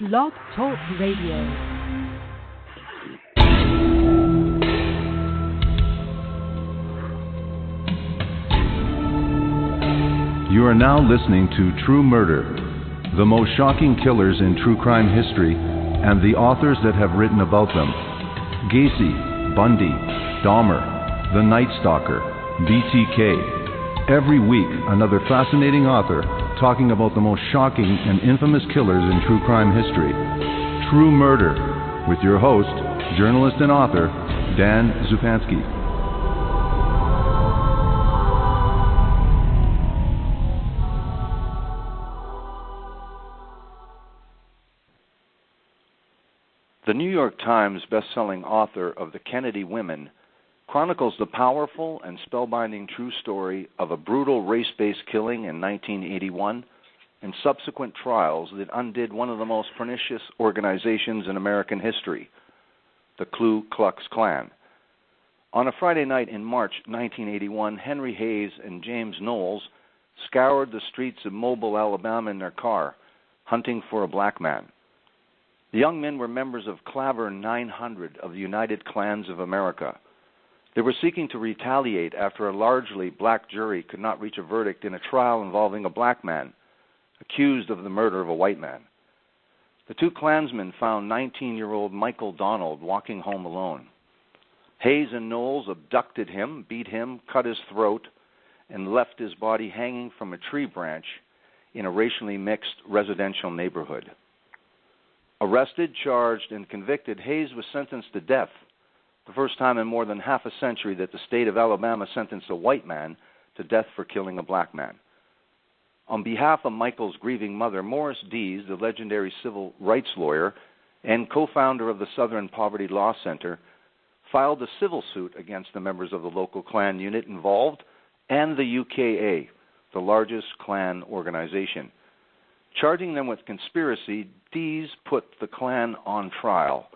Blog Talk Radio. You are now listening to True Murder, the most shocking killers in true crime history, and the authors that have written about them. Gacy, Bundy, Dahmer, The Night Stalker, BTK. Every week, another fascinating author talking about the most shocking and infamous killers in true crime history. True Murder, with your host, journalist and author, Dan Zupansky. The New York Times bestselling author of The Kennedy Women chronicles the powerful and spellbinding true story of a brutal race-based killing in 1981 and subsequent trials that undid one of the most pernicious organizations in American history, the Ku Klux Klan. On a Friday night in March 1981, Henry Hayes and James Knowles scoured the streets of Mobile, Alabama in their car, hunting for a black man. The young men were members of Klavern 900 of the United Klans of America. They were seeking to retaliate after a largely black jury could not reach a verdict in a trial involving a black man accused of the murder of a white man. The two Klansmen found 19-year-old Michael Donald walking home alone. Hayes and Knowles abducted him, beat him, cut his throat, and left his body hanging from a tree branch in a racially mixed residential neighborhood. Arrested, charged, and convicted, Hayes was sentenced to death, the first time in more than half a century that the state of Alabama sentenced a white man to death for killing a black man. On behalf of Michael's grieving mother, Morris Dees, the legendary civil rights lawyer and co-founder of the Southern Poverty Law Center, filed a civil suit against the members of the local Klan unit involved and the UKA, the largest Klan organization. Charging them with conspiracy, Dees put the Klan on trial,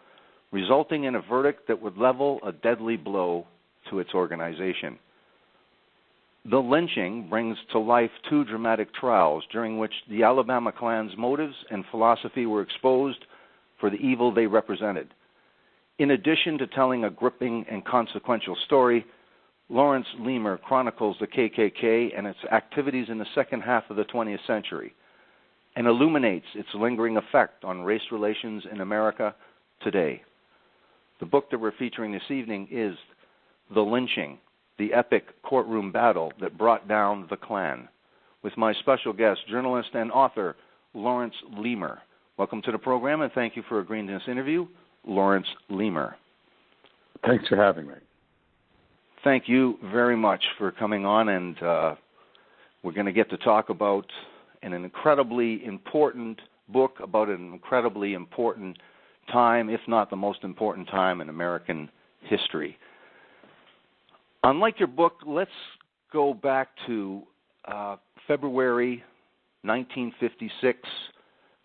resulting in a verdict that would level a deadly blow to its organization. The Lynching brings to life two dramatic trials during which the Alabama Klan's motives and philosophy were exposed for the evil they represented. In addition to telling a gripping and consequential story, Laurence Leamer chronicles the KKK and its activities in the second half of the 20th century and illuminates its lingering effect on race relations in America today. The book that we're featuring this evening is The Lynching, the epic courtroom battle that brought down the Klan, with my special guest, journalist and author, Laurence Leamer. Welcome to the program, and thank you for agreeing to this interview, Laurence Leamer. Thanks for having me. Thank you very much for coming on, and we're going to get to talk about an incredibly important book about an incredibly important time, if not the most important time in American history. Unlike your book, let's go back to February 1956.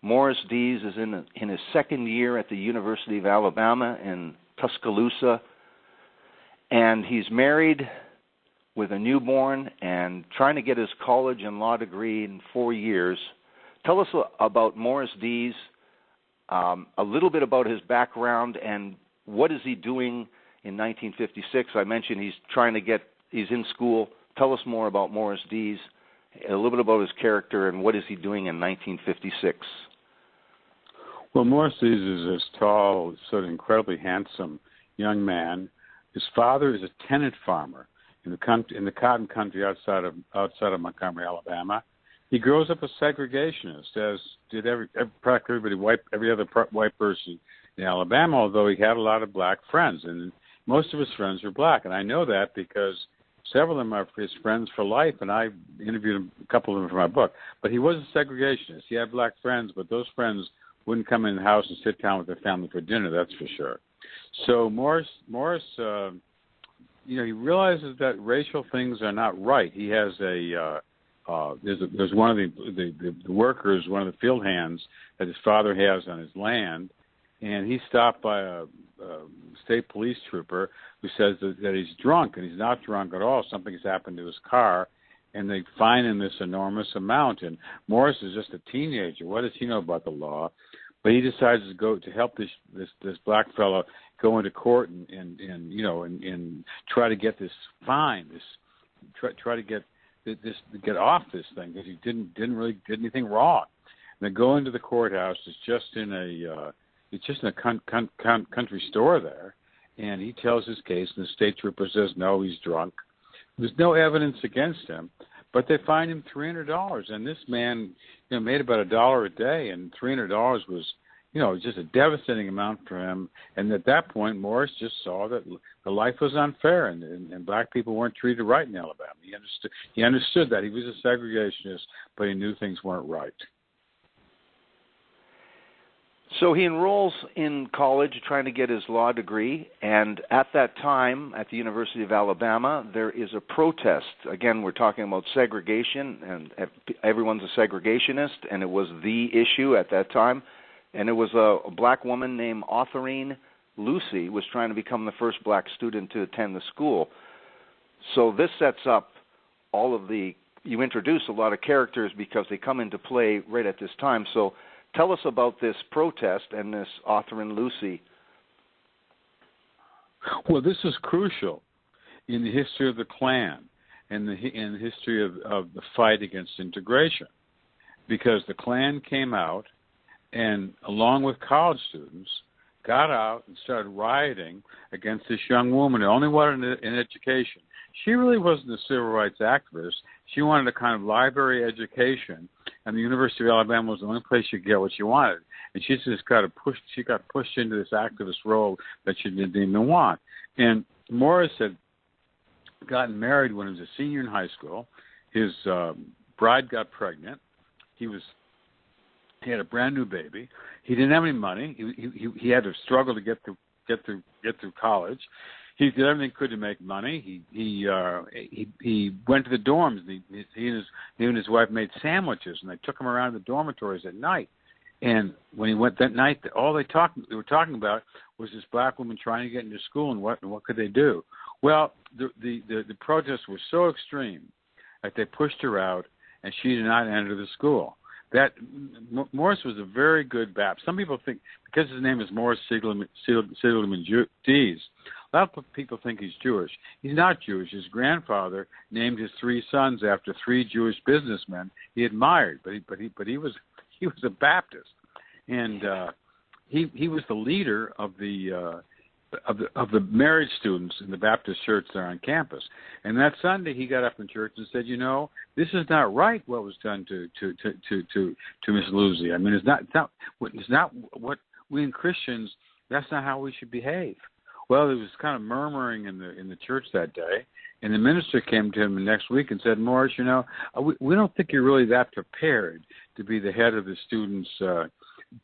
Morris Dees is in his second year at the University of Alabama in Tuscaloosa, and he's married with a newborn and trying to get his college and law degree in 4 years. Tell us about Morris Dees, a little bit about his background, and what is he doing in 1956. I mentioned he's in school. Tell us more about Morris Dees, a little bit about his character, and what is he doing in 1956. Well, Morris Dees is this tall, sort of incredibly handsome young man. His father is a tenant farmer in the cotton country outside of Montgomery, Alabama. He grows up a segregationist, as did practically every other white person in Alabama, although he had a lot of black friends, and most of his friends were black. And I know that because several of them are his friends for life, and I interviewed a couple of them for my book. But he was a segregationist. He had black friends, but those friends wouldn't come in the house and sit down with their family for dinner, that's for sure. So Morris, he realizes that racial things are not right. He has there's one of the workers, one of the field hands that his father has on his land, and he's stopped by a state police trooper who says that he's drunk, and he's not drunk at all. Something has happened to his car, and they fine him this enormous amount. And Morris is just a teenager. What does he know about the law? but he decides to go to help this black fellow go into court and try to get this fine, try to get get off this thing because he didn't really did anything wrong. And they go into the courthouse. It's just in a country store there, and he tells his case, and the state trooper says no, he's drunk. There's no evidence against him, but they fined him $300, and this man, made about $1 a day, and $300 was, just a devastating amount for him. And at that point, Morris just saw that the life was unfair, and black people weren't treated right in Alabama. He understood that. He was a segregationist, but he knew things weren't right. So he enrolls in college trying to get his law degree, and at that time at the University of Alabama, there is a protest. Again, we're talking about segregation, and everyone's a segregationist, and it was the issue at that time. And it was a black woman named Autherine Lucy was trying to become the first black student to attend the school. So this sets up you introduce a lot of characters because they come into play right at this time. So tell us about this protest and this Autherine Lucy. Well, this is crucial in the history of the Klan and in the history of the fight against integration, because the Klan came out and, along with college students, got out and started rioting against this young woman who only wanted an education. She really wasn't a civil rights activist. She wanted a kind of library education, and the University of Alabama was the only place you could get what she wanted. And she just got pushed into this activist role that she didn't even want. And Morris had gotten married when he was a senior in high school. His bride got pregnant. He had a brand new baby. He didn't have any money. He had to struggle to get through college. He did everything he could to make money. He went to the dorms. He and his wife made sandwiches, and they took him around the dormitories at night. And when he went that night, all they were talking about was this black woman trying to get into school, and what could they do? Well, the protests were so extreme that they pushed her out, and she did not enter the school. That Morris was a very good Baptist. Some people think, because his name is Morris Siegelman Dees, a lot of people think he's Jewish. He's not Jewish. His grandfather named his 3 sons after 3 Jewish businessmen he admired, but he was a Baptist, and he was the leader of the married students in the Baptist church there on campus. And that Sunday, he got up in church and said, this is not right what was done to Miss Lucy. I mean, it's not what we in Christians, that's not how we should behave. Well, there was kind of murmuring in the church that day, and the minister came to him the next week and said, Morris, we don't think you're really that prepared to be the head of the students'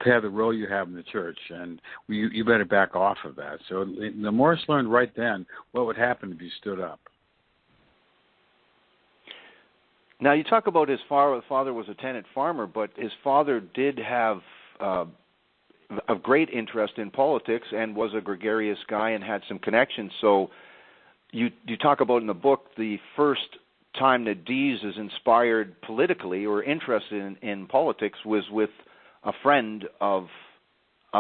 have the role you have in the church, and you better back off of that. So the Morris learned right then what would happen if you stood up. Now, you talk about his father was a tenant farmer, but his father did have a great interest in politics and was a gregarious guy and had some connections. So you talk about in the book the first time that Dees is inspired politically or interested in politics was with a friend of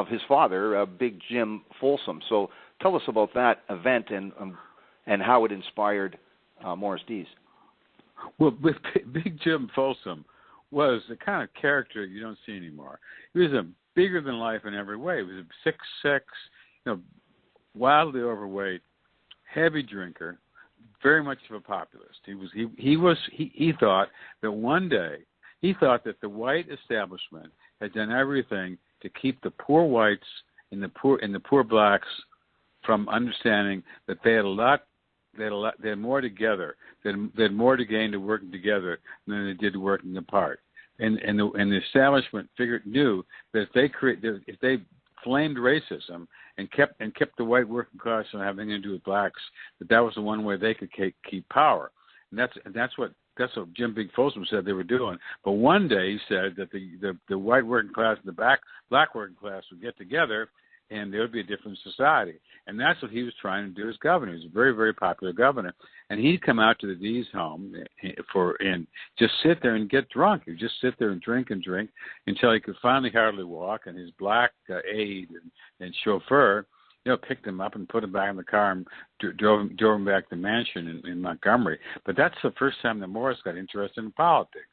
his father, Big Jim Folsom. So tell us about that event and how it inspired Morris Dees. Well, Big Jim Folsom was the kind of character you don't see anymore. He was a bigger than life in every way. He was a 6'6", wildly overweight, heavy drinker, very much of a populist. He thought that one day that the white establishment had done everything to keep the poor whites and the poor blacks from understanding that they had more together, they had more to gain to working together than they did working apart. And the establishment knew that if they flamed racism and kept the white working class from having anything to do with blacks, that was the one way they could keep power. And that's what Jim Big Folsom said they were doing. But one day he said that the white working class and the black working class would get together and there would be a different society. And that's what he was trying to do as governor. He was a very, very popular governor. And he'd come out to the Dees home and just sit there and get drunk. He'd just sit there and drink until he could finally hardly walk. And his black aide and chauffeur, picked him up and put him back in the car and drove him back to the mansion in Montgomery. But that's the first time that Morris got interested in politics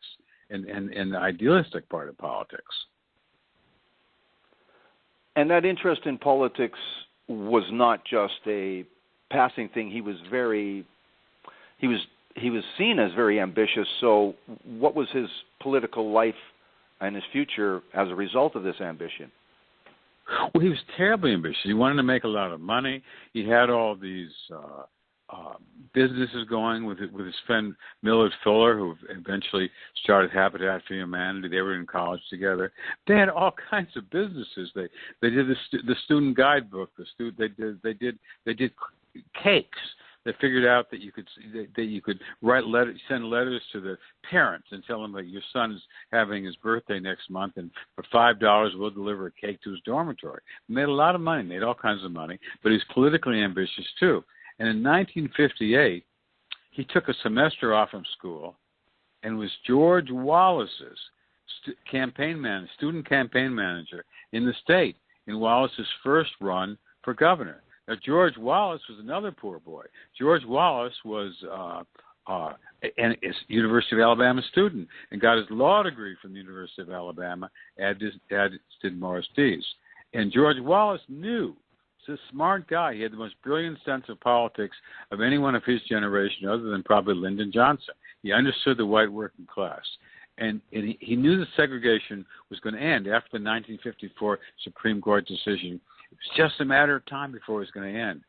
and the idealistic part of politics. And that interest in politics was not just a passing thing. He was seen as very ambitious. So what was his political life and his future as a result of this ambition? Well, he was terribly ambitious. He wanted to make a lot of money. He had all these businesses going with his friend Millard Fuller, who eventually started Habitat for Humanity. They were in college together. They had all kinds of businesses. They did the student guidebook. They did cakes. They figured out that you could send letters to the parents and tell them that your son's having his birthday next month, and for $5 we'll deliver a cake to his dormitory. Made a lot of money, made all kinds of money, but he's politically ambitious too. And in 1958, he took a semester off from school and was George Wallace's student campaign manager in the state in Wallace's first run for governor. Now, George Wallace was another poor boy. George Wallace was a University of Alabama student and got his law degree from the University of Alabama, as did Morris Dees. And George Wallace knew. He's a smart guy. He had the most brilliant sense of politics of anyone of his generation, other than probably Lyndon Johnson. He understood the white working class. And he knew that segregation was going to end after the 1954 Supreme Court decision. It was just a matter of time before it was going to end.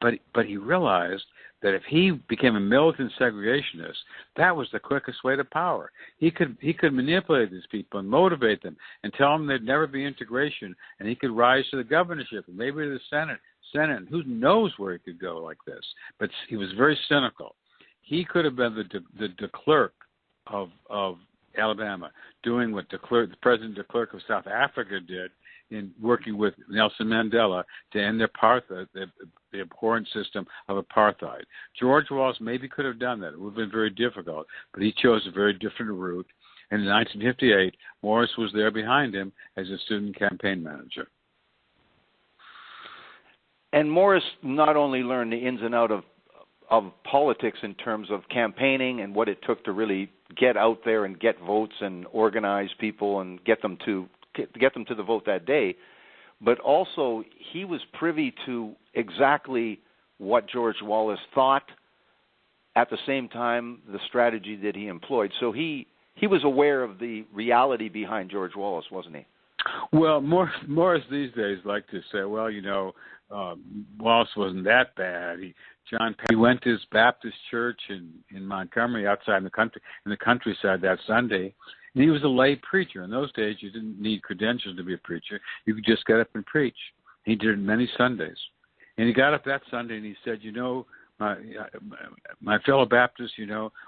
But he realized that if he became a militant segregationist, that was the quickest way to power. He could manipulate these people and motivate them and tell them there'd never be integration, and he could rise to the governorship and maybe to the Senate, and who knows where he could go like this. But he was very cynical. He could have been the de Klerk of Alabama, doing what the President de Klerk of South Africa did in working with Nelson Mandela to end the abhorrent system of apartheid. George Wallace maybe could have done that. It would have been very difficult, but he chose a very different route. And in 1958, Morris was there behind him as a student campaign manager. And Morris not only learned the ins and outs of politics in terms of campaigning and what it took to really get out there and get votes and organize people and get them to the vote that day, but also he was privy to exactly what George Wallace thought, at the same time the strategy that he employed. So he was aware of the reality behind George Wallace, wasn't he? Well, Morris these days like to say, well, Wallace wasn't that bad. He went to his Baptist church in Montgomery, outside in the countryside that Sunday, and he was a lay preacher. In those days, you didn't need credentials to be a preacher. You could just get up and preach. He did it many Sundays. And he got up that Sunday and he said, my fellow Baptists,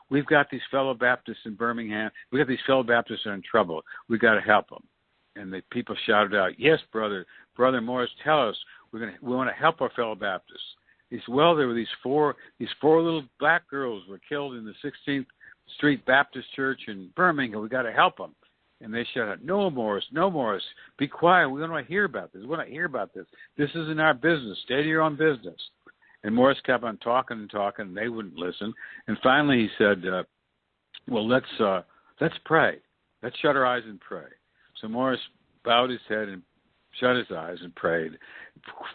we've got these fellow Baptists in Birmingham. We've got these fellow Baptists that are in trouble. We've got to help them. And the people shouted out, yes, Brother Morris, tell us. We want to help our fellow Baptists. He said, well, there were these four little black girls were killed in the 16th Street Baptist Church in Birmingham. We got to help them. And they shouted out, no, Morris, be quiet. We don't want to hear about this. We want to hear about this. This isn't our business. Stay to your own business. And Morris kept on talking and talking, and they wouldn't listen. And finally he said, well, let's pray. Let's shut our eyes and pray. So Morris bowed his head and shut his eyes and prayed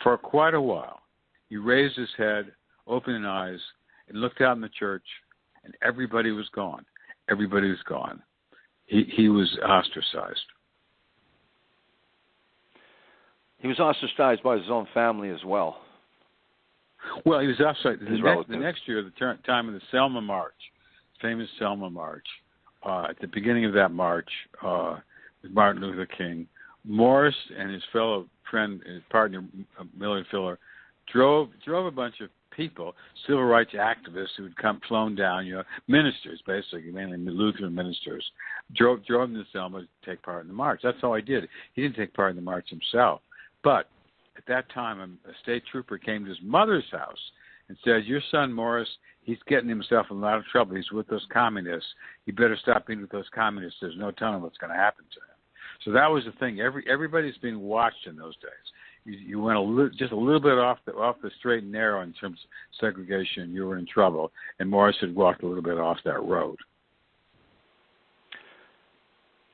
for quite a while. He raised his head, opened his eyes, and looked out in the church, and everybody was gone. Everybody was gone. He was ostracized. He was ostracized by his own family as well. Well, he was ostracized. The next year, the time of the Selma March, famous Selma March, at the beginning of that march, with Martin Luther King, Morris and his fellow friend, his partner, Millard Fuller, drove a bunch of people, civil rights activists who had flown down, ministers, basically, mainly Lutheran ministers, drove them to Selma to take part in the march. That's all he did. He didn't take part in the march himself. But at that time, a state trooper came to his mother's house and said, "Your son Morris, he's getting himself in a lot of trouble. He's with those communists. You better stop being with those communists. There's no telling what's going to happen to him." So that was the thing. Everybody's being watched in those days. You went just a little bit off the straight and narrow in terms of segregation, you were in trouble. And Morris had walked a little bit off that road.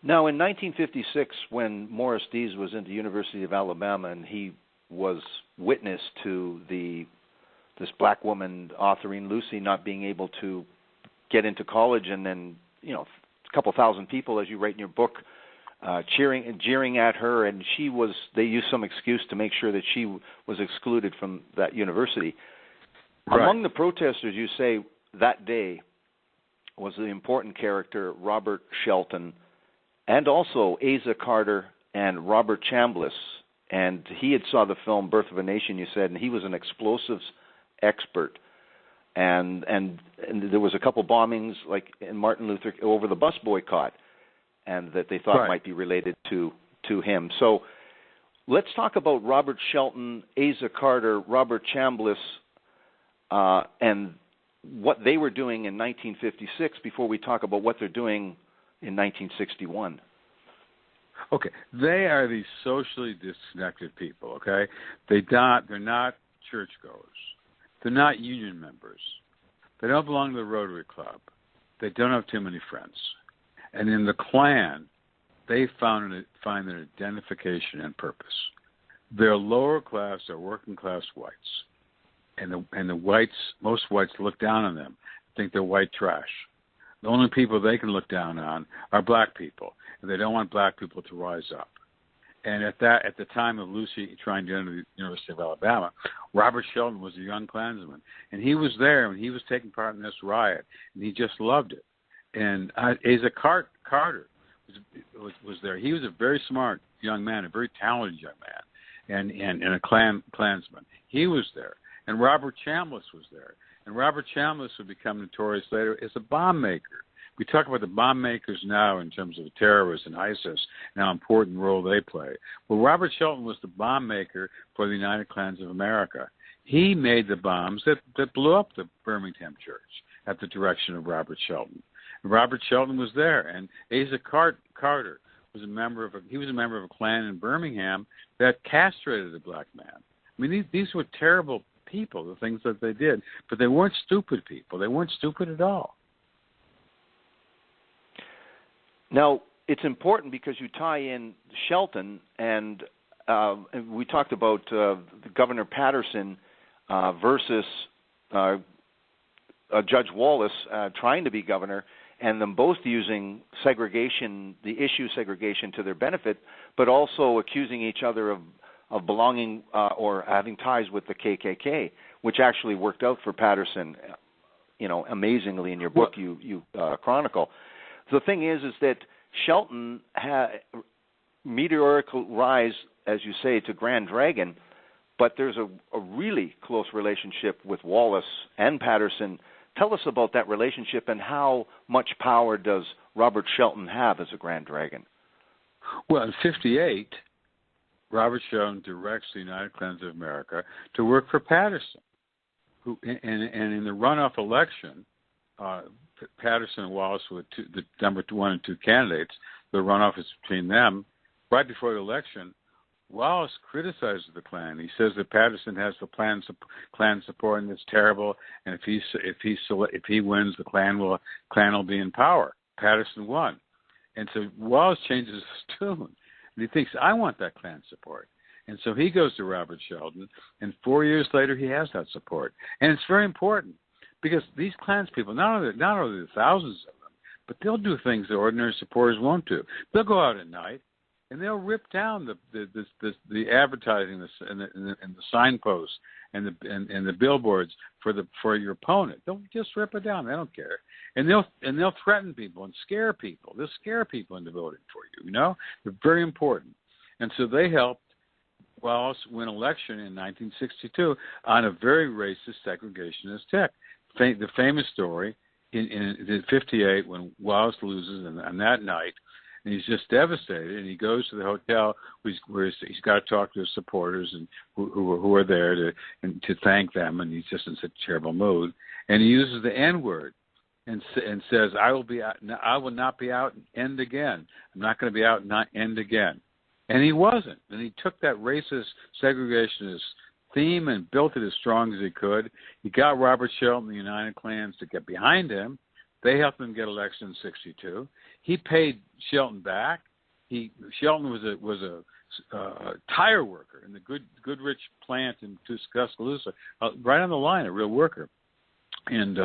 Now, in 1956, when Morris Dees was in the University of Alabama and he was witness to this black woman, Autherine Lucy, not being able to get into college, and then, you know, a couple thousand people, as you write in your book, cheering and jeering at her, and they used some excuse to make sure that she was excluded from that university. Right. Among the protesters, you say, that day was the important character Robert Shelton, and also Asa Carter and Robert Chambliss. And he had saw the film Birth of a Nation, you said, and he was an explosives expert. And there was a couple bombings, like in Martin Luther, over the bus boycott, and that they thought might be related to him. So let's talk about Robert Shelton, Asa Carter, Robert Chambliss, and what they were doing in 1956 before we talk about what they're doing in 1961. Okay, they are these socially disconnected people, okay? They're not churchgoers. They're not union members. They don't belong to the Rotary Club. They don't have too many friends. And in the Klan, they find an identification and purpose. They're lower class, they're working class whites. And the whites, most whites look down on them, think they're white trash. The only people they can look down on are black people, and they don't want black people to rise up. And at the time of Lucy trying to enter the University of Alabama, Robert Shelton was a young Klansman, and he was there and he was taking part in this riot, and he just loved it. And Asa Carter was there. He was a very smart young man, a very talented young man, and a Klansman. He was there, and Robert Chambliss was there. And Robert Chambliss would become notorious later as a bomb maker. We talk about the bomb makers now in terms of the terrorists and ISIS and how important role they play. Well, Robert Shelton was the bomb maker for the United Klans of America. He made the bombs that blew up the Birmingham church at the direction of Robert Shelton. And Robert Shelton was there, and Asa Carter was a member of a Klan in Birmingham that castrated a black man. I mean, these were terrible people, the things that they did, but they weren't stupid people. They weren't stupid at all. Now, it's important because you tie in Shelton, and we talked about Governor Patterson versus Judge Wallace trying to be governor, and them both using segregation, the issue segregation, to their benefit, but also accusing each other of belonging or having ties with the KKK, which actually worked out for Patterson, amazingly in your book you chronicle. The thing is that Shelton had meteorical rise, as you say, to Grand Dragon, but there's a really close relationship with Wallace and Patterson. Tell us about that relationship and how much power does Robert Shelton have as a Grand Dragon? Well, in 1958, Robert Shelton directs the United Klans of America to work for Patterson, who, and in the runoff election, Patterson and Wallace were the number 1 and 2 candidates. The runoff is between them. Right before the election, Wallace criticizes the Klan. He says that Patterson has the Klan support and it's terrible. And if he wins, the Klan will be in power. Patterson won, and so Wallace changes his tune. And he thinks, I want that Klan support. And so he goes to Robert Shelton, and 4 years later he has that support. And it's very important because these Klans people, not only the thousands of them, but they'll do things that ordinary supporters won't do. They'll go out at night and they'll rip down the advertising and the signposts and the billboards for your opponent. They'll just rip it down. They don't care. And they'll threaten people and scare people. They'll scare people into voting for you. They're very important. And so they helped Wallace win election in 1962 on a very racist segregationist tick. The famous story in 1958 when Wallace loses, and on that night, and he's just devastated. And he goes to the hotel where he's got to talk to his supporters and who are there to thank them. And he's just in such a terrible mood. And he uses the N-word and says, "I will not be out and end again. I'm not going to be out and not end again." And he wasn't. And he took that racist, segregationist theme and built it as strong as he could. He got Robert Shelton, the United Klans, to get behind him. They helped him get elected in '62. He paid Shelton back. Shelton was a tire worker in the Goodrich plant in Tuscaloosa, right on the line, a real worker. And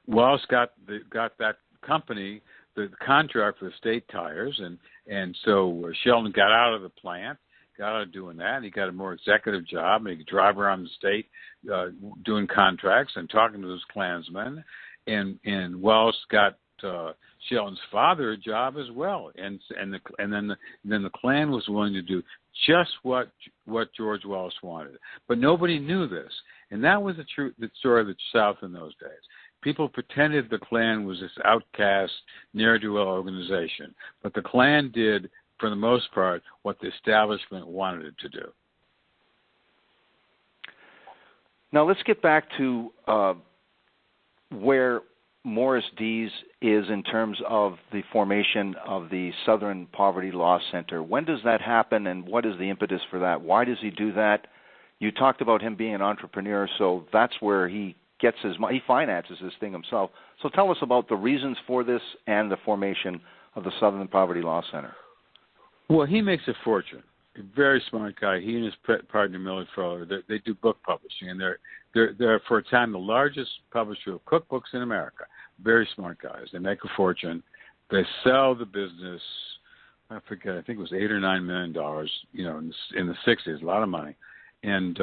Wallace got that company the contract for the state tires, and so Shelton got out of the plant, got out of doing that. He got a more executive job, and he could drive around the state doing contracts and talking to those Klansmen. And Wallace got Shelton's father a job as well, and then the Klan was willing to do just what George Wallace wanted, but nobody knew this, and that was the story of the South in those days. People pretended the Klan was this outcast, ne'er-do-well organization, but the Klan did, for the most part, what the establishment wanted it to do. Now let's get back to where Morris Dees is in terms of the formation of the Southern Poverty Law Center. When does that happen, and what is the impetus for that? Why does he do that? You talked about him being an entrepreneur, so that's where he gets he finances this thing himself. So tell us about the reasons for this and the formation of the Southern Poverty Law Center. Well, he makes a fortune. A very smart guy. He and his partner Millard Fowler, they do book publishing, and they're for a time the largest publisher of cookbooks in America. Very smart guys. They make a fortune. They sell the business. I forget. I think it was $8 or $9 million. In the '60s, a lot of money, and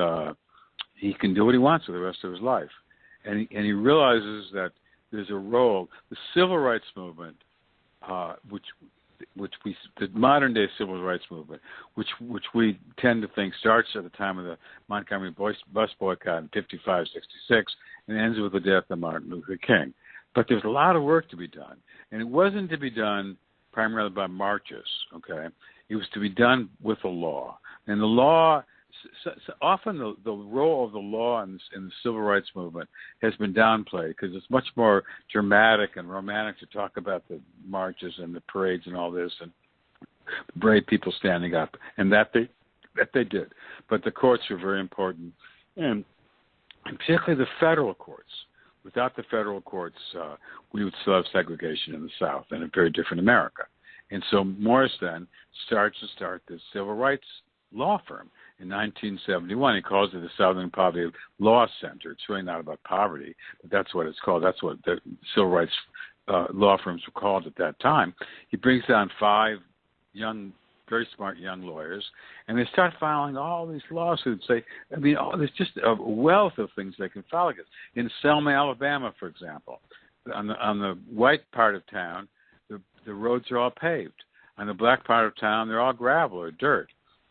he can do what he wants for the rest of his life. And he realizes that there's a role. The civil rights movement, the modern day civil rights movement, which we tend to think starts at the time of the Montgomery bus boycott in '55, '66, and ends with the death of Martin Luther King. But there's a lot of work to be done, and it wasn't to be done primarily by marches. Okay, it was to be done with the law, and the law. So often the role of the law in the civil rights movement has been downplayed because it's much more dramatic and romantic to talk about the marches and the parades and all this and brave people standing up, and that they did. But the courts are very important, and particularly the federal courts. Without the federal courts, we would still have segregation in the South and a very different America. And so Morris then starts this civil rights law firm. In 1971, he calls it the Southern Poverty Law Center. It's really not about poverty, but that's what it's called. That's what the civil rights law firms were called at that time. He brings down 5 very smart young lawyers, and they start filing all these lawsuits. There's just a wealth of things they can file against. In Selma, Alabama, for example, on the white part of town, the roads are all paved. On the black part of town, they're all gravel or dirt.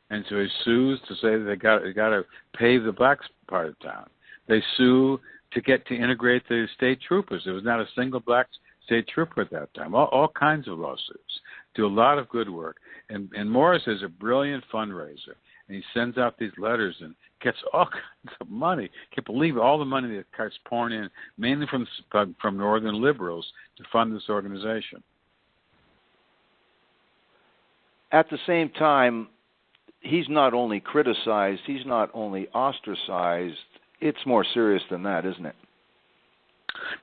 And so he sues to say that they got to pave the black part of town. They sue to integrate the state troopers. There was not a single black state trooper at that time. All kinds of lawsuits. Do a lot of good work. And Morris is a brilliant fundraiser. And he sends out these letters and gets all kinds of money. Can't believe all the money that starts pouring in, mainly from northern liberals, to fund this organization. At the same time, he's not only criticized, he's not only ostracized. It's more serious than that, isn't it?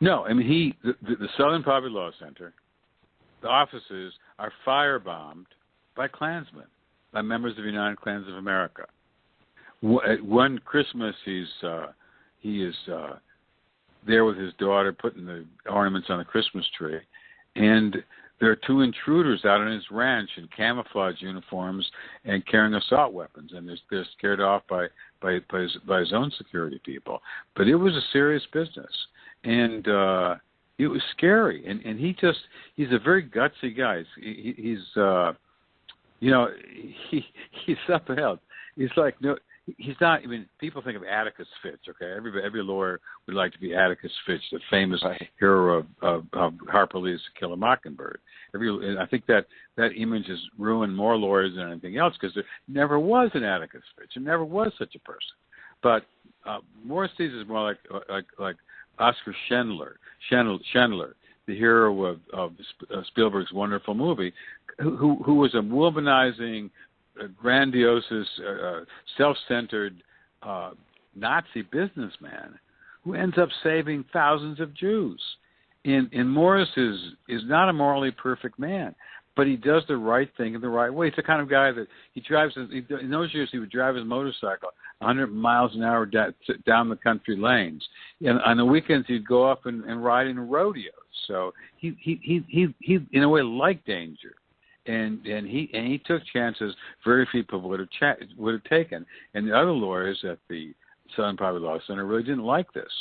No, the Southern Poverty Law Center, the offices are firebombed by Klansmen, by members of the United Klans of America. One Christmas, he is there with his daughter, putting the ornaments on the Christmas tree, and there are 2 intruders out on his ranch in camouflage uniforms and carrying assault weapons, and they're scared off by his own security people. But it was a serious business, and it was scary. And he's a very gutsy guy. He's something else. He's like he's not. I mean, people think of Atticus Finch. Okay, every lawyer would like to be Atticus Finch, the famous hero of Harper Lee's To Kill a Mockingbird. I think that image has ruined more lawyers than anything else because there never was an Atticus Finch. There never was such a person. But Morris Dees is more like Oscar Schindler, the hero of Spielberg's wonderful movie, who was a womanizing, grandiose, self-centered Nazi businessman who ends up saving thousands of Jews. And Morris is not a morally perfect man, but he does the right thing in the right way. He's the kind of guy that in those years he would drive his motorcycle 100 miles an hour down the country lanes. And on the weekends he'd go off and ride in rodeos. So he in a way liked danger. And he took chances very few people would have taken. And the other lawyers at the Southern Poverty Law Center really didn't like this.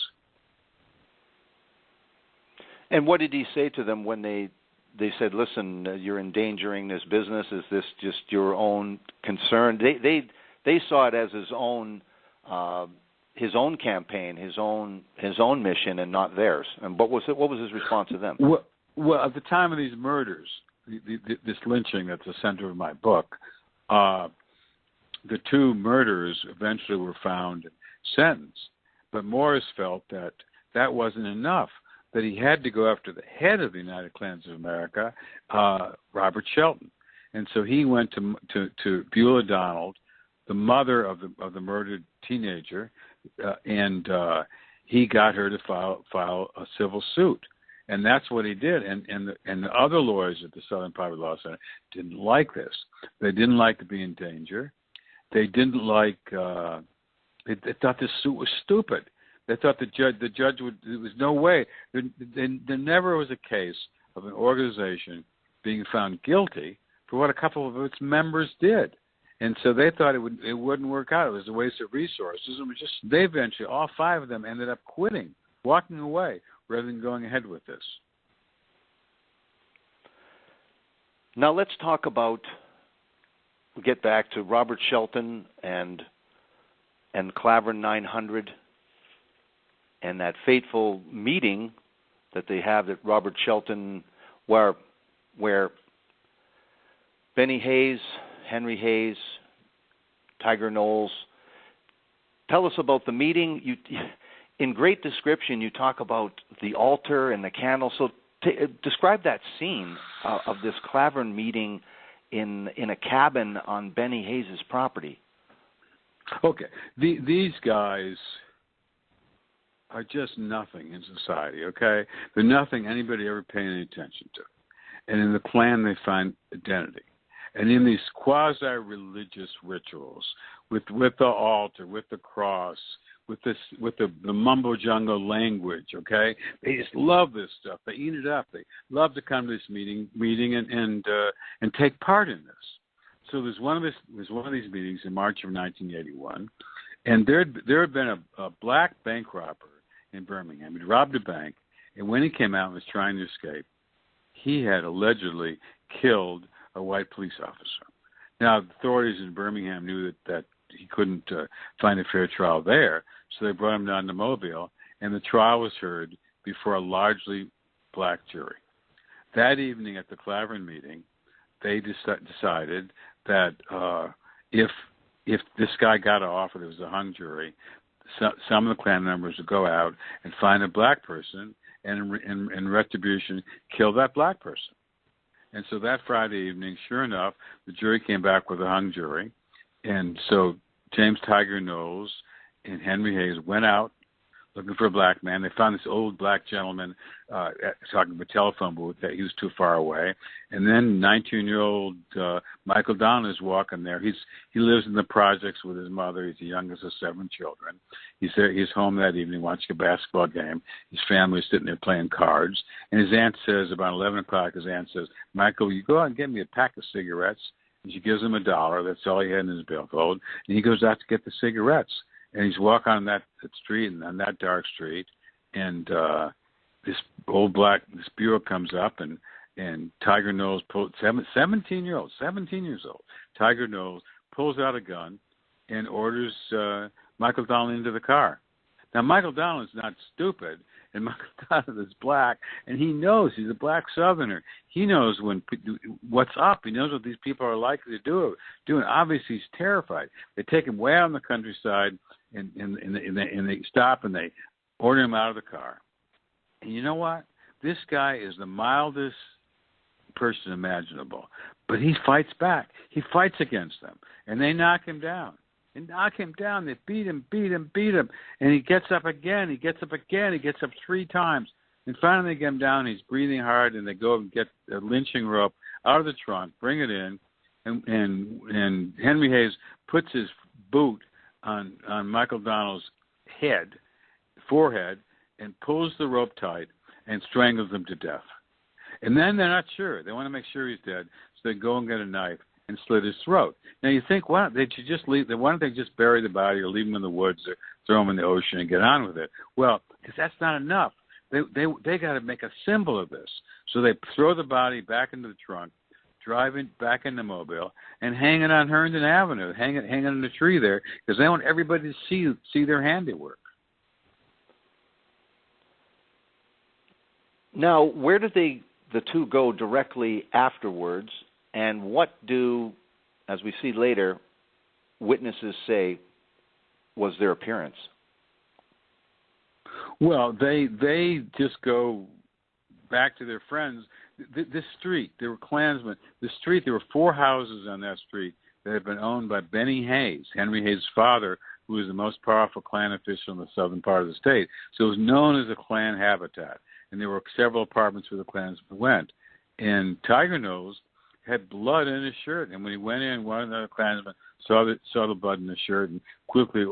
And what did he say to them when they said, "Listen, you're endangering this business. Is this just your own concern?" They saw it as his own campaign, his own mission, and not theirs. And what was his response to them? Well, at the time of these murders, this lynching that's the center of my book, the two murderers eventually were found and sentenced. But Morris felt that wasn't enough, that he had to go after the head of the United Klans of America, Robert Shelton. And so he went to Beulah Donald, the mother of the murdered teenager, and he got her to file a civil suit. And that's what he did. And the other lawyers at the Southern Poverty Law Center didn't like this. They didn't like to be in danger. They didn't like. They thought this suit was stupid. They thought the judge would. There was no way. There never was a case of an organization being found guilty for what a couple of its members did, and so they thought it wouldn't work out. It was a waste of resources. It was just they eventually, all five of them, ended up quitting, walking away, rather than going ahead with this. Now let's talk about. We'll get back to Robert Shelton and Klavern 900. And that fateful meeting that they have at Robert Shelton, where Benny Hayes, Henry Hayes, Tiger Knowles. Tell us about the meeting. In great description, you talk about the altar and the candle. So describe that scene of this Klavern meeting in a cabin on Benny Hayes' property. Okay, these guys are just nothing in society, okay? They're nothing anybody ever paying any attention to. And in the Klan, they find identity. And in these quasi-religious rituals, with the altar, with the cross, with the mumbo-jumbo language, okay? They just love this stuff. They eat it up. They love to come to this meeting and take part in this. So there's one of these meetings in March of 1981, and there had been a black bank robber in Birmingham. He'd robbed a bank, and when he came out and was trying to escape, he had allegedly killed a white police officer. Now, the authorities in Birmingham knew that he couldn't find a fair trial there, so they brought him down to Mobile, and the trial was heard before a largely black jury. That evening at the Klavern meeting, they decided that if this guy got off, or there was a hung jury, some of the Klan members would go out and find a black person and in retribution kill that black person. And so that Friday evening, sure enough, the jury came back with a hung jury. And so James Tiger Knowles and Henry Hayes went out looking for a black man. They found this old black gentleman talking to a telephone booth that he was too far away. And then 19-year-old Michael Donald is walking there. He lives in the projects with his mother. He's the youngest of 7 children. He's there. He's home that evening watching a basketball game. His family's sitting there playing cards. And his aunt says, about 11 o'clock, his aunt says, "Michael, will you go out and get me a pack of cigarettes?" And she gives him $1. That's all he had in his billfold. And he goes out to get the cigarettes. And he's walking on that street, and on that dark street, and this Buick comes up, and Tiger Knowles 17 years old. Tiger Knowles pulls out a gun and orders Michael Donald into the car. Now, Michael Donald is not stupid, and Michael Donald is black, and he knows he's a black Southerner. He knows what's up. He knows what these people are likely to do. And obviously, he's terrified. They take him way out in the countryside, and they stop and they order him out of the car. And you know what? This guy is the mildest person imaginable, but he fights back. He fights against them, and they knock him down. They beat him, and he gets up again. He gets up 3 times, and finally they get him down. He's breathing hard, and they go and get a lynching rope out of the trunk, bring it in, and Henry Hayes puts his boot on Michael Donald's forehead, and pulls the rope tight and strangles him to death. And then they're not sure. They want to make sure he's dead, so they go and get a knife and slit his throat. Now you think, why don't they just bury the body or leave him in the woods or throw him in the ocean and get on with it? Well, because that's not enough. They got to make a symbol of this. So they throw the body back into the trunk, drive it back into Mobile, and hang it on Herndon Avenue, hang it in a tree there, because they want everybody to see their handiwork. Now, where did the two go directly afterwards? And what do, as we see later, witnesses say was their appearance? Well, they just go back to their friends. This street, there were Klansmen. The street, there were 4 houses on that street that had been owned by Benny Hayes, Henry Hayes' father, who was the most powerful Klan official in the southern part of the state. So it was known as a Klan habitat. And there were several apartments where the Klansmen went. And Tiger Knowles had blood in his shirt, and when he went in, one of the Klansmen saw the blood in his shirt and quickly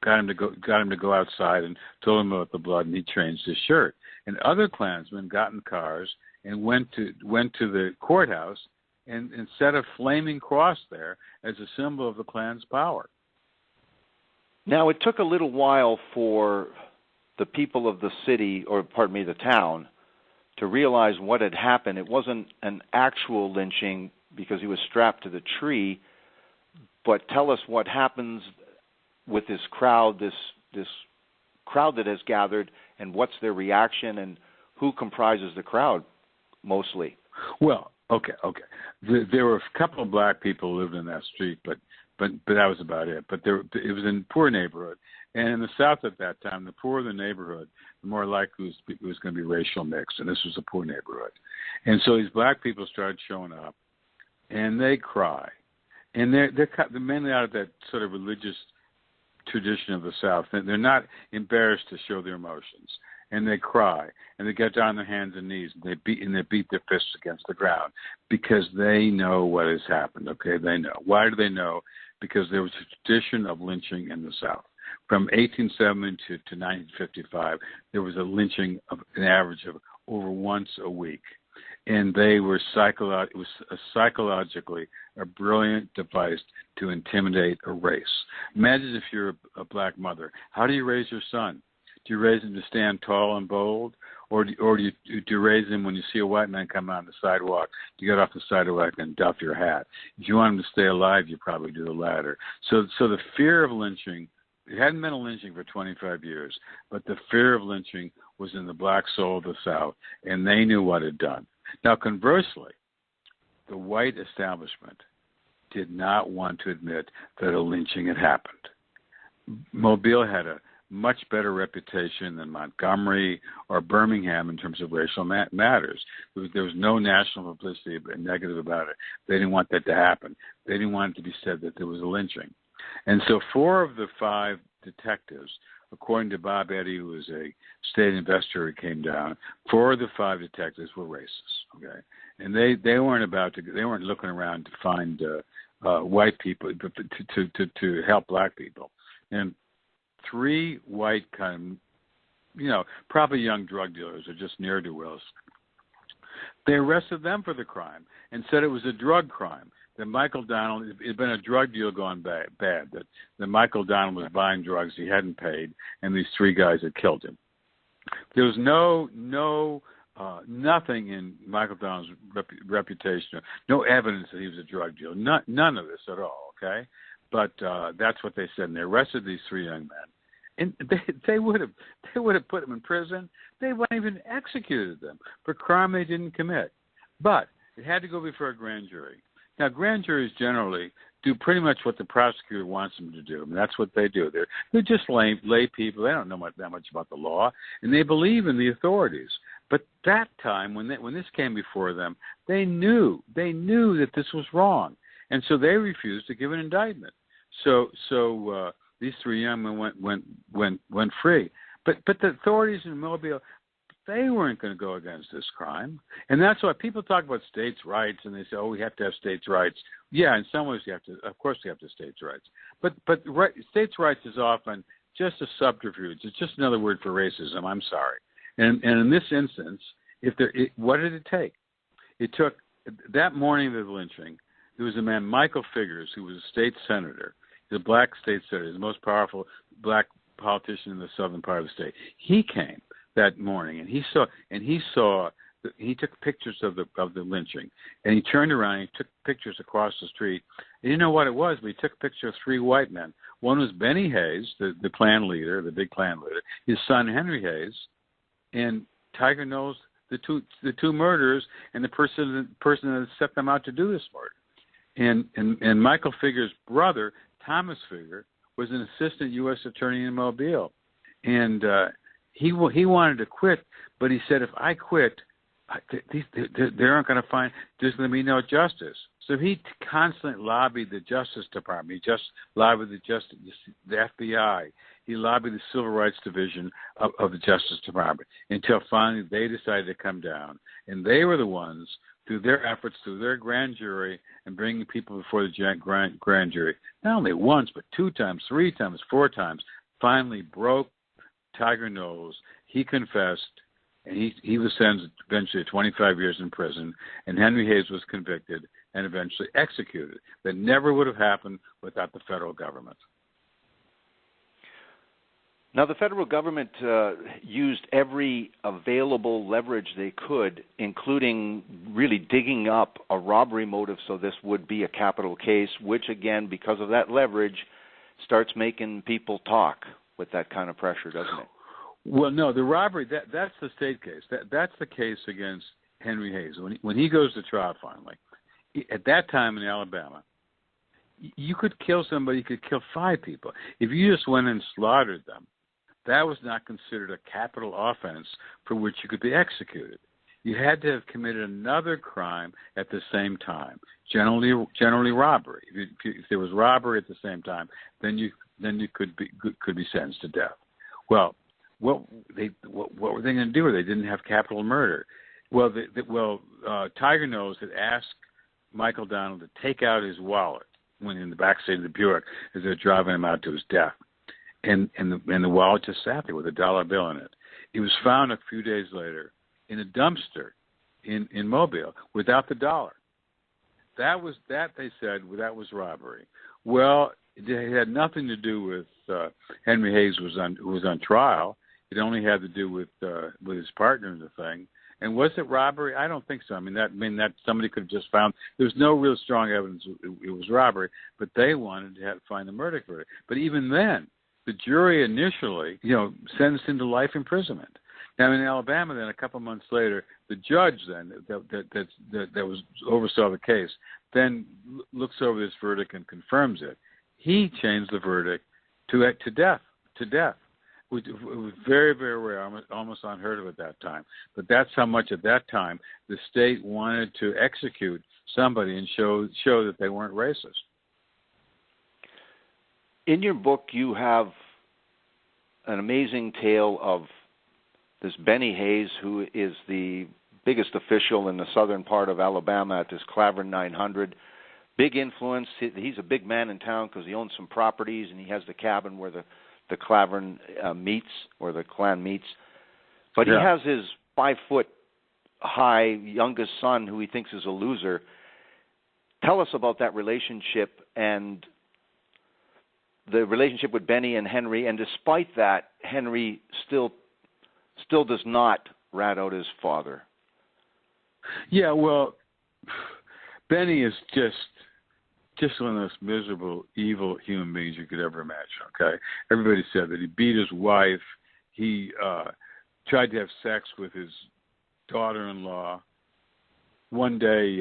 got him to go outside and told him about the blood, and he changed his shirt. And other Klansmen got in cars and went to the courthouse and set a flaming cross there as a symbol of the Klan's power. Now, it took a little while for the people of the city, or pardon me, the town, to realize what had happened. It wasn't an actual lynching because he was strapped to the tree, but tell us what happens with this crowd, this crowd that has gathered, and what's their reaction, and who comprises the crowd mostly. Well, okay. There were a couple of black people who lived in that street, but that was about it. But it was in a poor neighborhood. And in the South at that time, the poorer the neighborhood, the more likely it was going to be racial mix. And this was a poor neighborhood. And so these black people started showing up, and they cry. And they're mainly out of that sort of religious tradition of the South. They're not embarrassed to show their emotions. And they cry, and they get down on their hands and knees, and they beat their fists against the ground because they know what has happened. Okay, they know. Why do they know? Because there was a tradition of lynching in the South. From 1870 to 1955, there was a lynching of an average of over once a week. And they were it was psychologically a brilliant device to intimidate a race. Imagine if you're a black mother. How do you raise your son? Do you raise him to stand tall and bold? Or do you raise him when you see a white man come on the sidewalk, you get off the sidewalk and doff your hat? If you want him to stay alive, you probably do the latter. So the fear of lynching, it hadn't been a lynching for 25 years, but the fear of lynching was in the black soul of the South, and they knew what it had done. Now, conversely, the white establishment did not want to admit that a lynching had happened. Mobile had a much better reputation than Montgomery or Birmingham in terms of racial matters. There was no national publicity negative about it. They didn't want that to happen. They didn't want it to be said that there was a lynching. And so 4 of the 5 detectives, according to Bob Eddy, who was a state investigator who came down, 4 of the 5 detectives were racist. Okay, and they weren't looking around to find white people to help black people. And 3 white kind of, probably young drug dealers or just ne'er-do-wells, they arrested them for the crime and said it was a drug crime. That Michael Donald, it had been a drug deal gone bad, that Michael Donald was buying drugs he hadn't paid, and these 3 guys had killed him. There was nothing in Michael Donald's reputation, no evidence that he was a drug dealer, none of this at all, okay? that's what they said. And they arrested these three young men. And they would have put them in prison. They wouldn't even executed them for a crime they didn't commit. But it had to go before a grand jury. Now, grand juries generally do pretty much what the prosecutor wants them to do. I mean, that's what they do. They're just lay people. They don't know that much about the law, and they believe in the authorities. But that time, when this came before them, they knew that this was wrong, and so they refused to give an indictment. So these three young men went free. But the authorities in Mobile, they weren't going to go against this crime. And that's why people talk about states' rights, and they say, we have to have states' rights. Yeah, in some ways of course you have to have states' rights. But states' rights is often just a subterfuge. It's just another word for racism. I'm sorry. And in this instance, what did it take? It took, that morning of the lynching, there was a man, Michael Figures, who was a state senator. He's a black state senator, the most powerful black politician in the southern part of the state. He came that morning, and he took pictures of the lynching, and he turned around and he took pictures across the street. He didn't know what it was, but he took a picture of three white men. One was Benny Hayes, the Klan leader, the big Klan leader, his son Henry Hayes, and Tiger Knowles, the two murderers, and the person that set them out to do this murder. And Michael Figure's brother, Thomas Figure, was an assistant U.S. attorney in Mobile, and he wanted to quit, but he said, if I quit, they aren't going to find, there's going to be no justice. So he constantly lobbied the Justice Department. He just lobbied the FBI. He lobbied the Civil Rights Division of the Justice Department until finally they decided to come down. And they were the ones, through their efforts, through their grand jury, and bringing people before the grand jury, not only once, but 2 times, 3 times, 4 times, finally broke Tiger Knowles. He confessed, and he was sentenced eventually to 25 years in prison, and Henry Hayes was convicted and eventually executed. That never would have happened without the federal government. Now, the federal government used every available leverage they could, including really digging up a robbery motive so this would be a capital case, which, again, because of that leverage, starts making people talk with that kind of pressure, doesn't it? Well, no, the robbery, that's the state case. That's the case against Henry Hayes. When he goes to trial finally, at that time in Alabama, you could kill somebody, you could kill 5 people. If you just went and slaughtered them, that was not considered a capital offense for which you could be executed. You had to have committed another crime at the same time, generally robbery. If there was robbery at the same time, then you could be sentenced to death. Well, what were they going to do? They didn't have capital murder. Well, Tiger Knowles had asked Michael Donald to take out his wallet when in the backseat of the Buick as they're driving him out to his death. And the wallet just sat there with a $1 bill in it. It was found a few days later in a dumpster in Mobile without the dollar. That they said that was robbery. Well, it had nothing to do with Henry Hayes who was on trial. It only had to do with his partner in the thing. And was it robbery? I don't think so. I mean that somebody could have just found. There was no real strong evidence it was robbery, but they wanted to find the murder verdict. But even then, the jury initially, sentenced him to life imprisonment. Now in Alabama, then a couple months later, the judge then that was oversaw the case then looks over this verdict and confirms it. He changed the verdict to death. It was very, very rare, almost unheard of at that time. But that's how much at that time the state wanted to execute somebody and show that they weren't racist. In your book, you have an amazing tale of this Benny Hayes, who is the biggest official in the southern part of Alabama at this Klavern 900. Big influence. He's a big man in town because he owns some properties, and he has the cabin where the Klavern meets, or the Klan meets. But he has his 5-foot-high youngest son, who he thinks is a loser. Tell us about that relationship and the relationship with Benny and Henry, and despite that, Henry still does not rat out his father. Yeah, well, Benny is just just one of the most miserable, evil human beings you could ever imagine, okay? Everybody said that he beat his wife. He tried to have sex with his daughter-in-law. One day,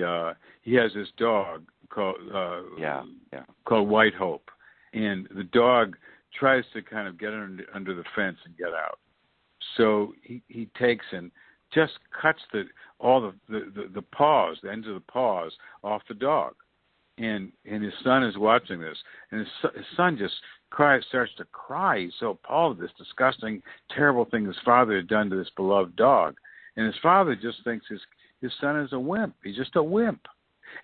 he has this dog called White Hope, and the dog tries to kind of get under the fence and get out. So he takes and just cuts the paws, the ends of the paws, off the dog. And his son is watching this, and his son just starts to cry. He's so appalled at this disgusting, terrible thing his father had done to this beloved dog. And his father just thinks his son is a wimp. He's just a wimp.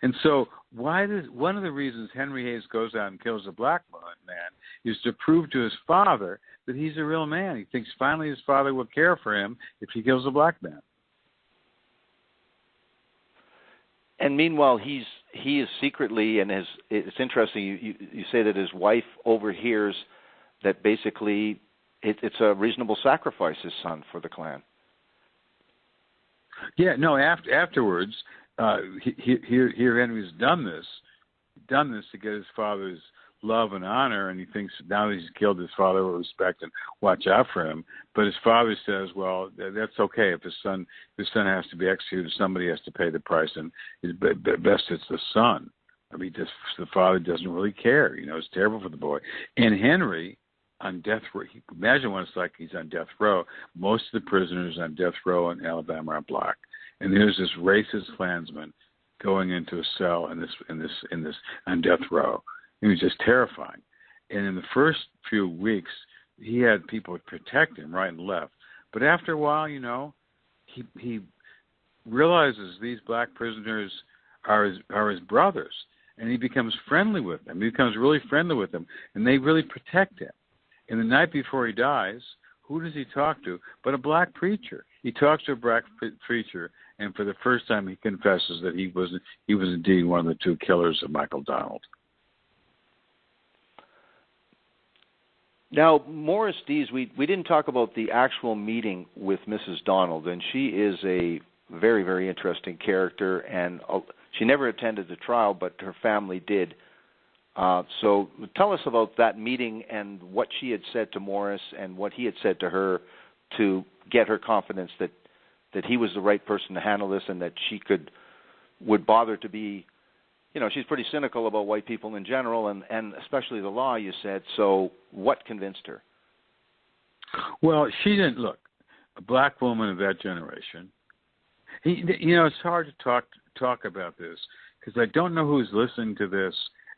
And so one of the reasons Henry Hayes goes out and kills a black man is to prove to his father that he's a real man. He thinks finally his father will care for him if he kills a black man. And meanwhile, he is secretly, and it's interesting, you say that his wife overhears that basically it's a reasonable sacrifice, his son, for the Klan. Yeah, no, afterwards, here Henry's done this to get his father's love and honor, and he thinks now that he's killed his father, will respect and watch out for him. But his father says, well, that's okay. If his son has to be executed, somebody has to pay the price, and it's best it's the son. I mean, the father doesn't really care. It's terrible for the boy. And Henry, on death row, imagine what it's like. He's on death row. Most of the prisoners on death row in Alabama are black, and there's this racist Klansman going into a cell in this on death row. It was just terrifying. And in the first few weeks, he had people protect him right and left. But after a while, he realizes these black prisoners are his brothers, and he becomes friendly with them. He becomes really friendly with them, and they really protect him. And the night before he dies, who does he talk to but a black preacher? He talks to a black preacher, and for the first time, he confesses that he was indeed one of the two killers of Michael Donald. Now, Morris Dees, we didn't talk about the actual meeting with Mrs. Donald, and she is a very, very interesting character, and she never attended the trial, but her family did. So tell us about that meeting and what she had said to Morris and what he had said to her to get her confidence that he was the right person to handle this and that she would bother to be, she's pretty cynical about white people in general and especially the law, you said. So what convinced her? Well, she didn't look. A black woman of that generation. It's hard to talk about this because I don't know who's listening to this,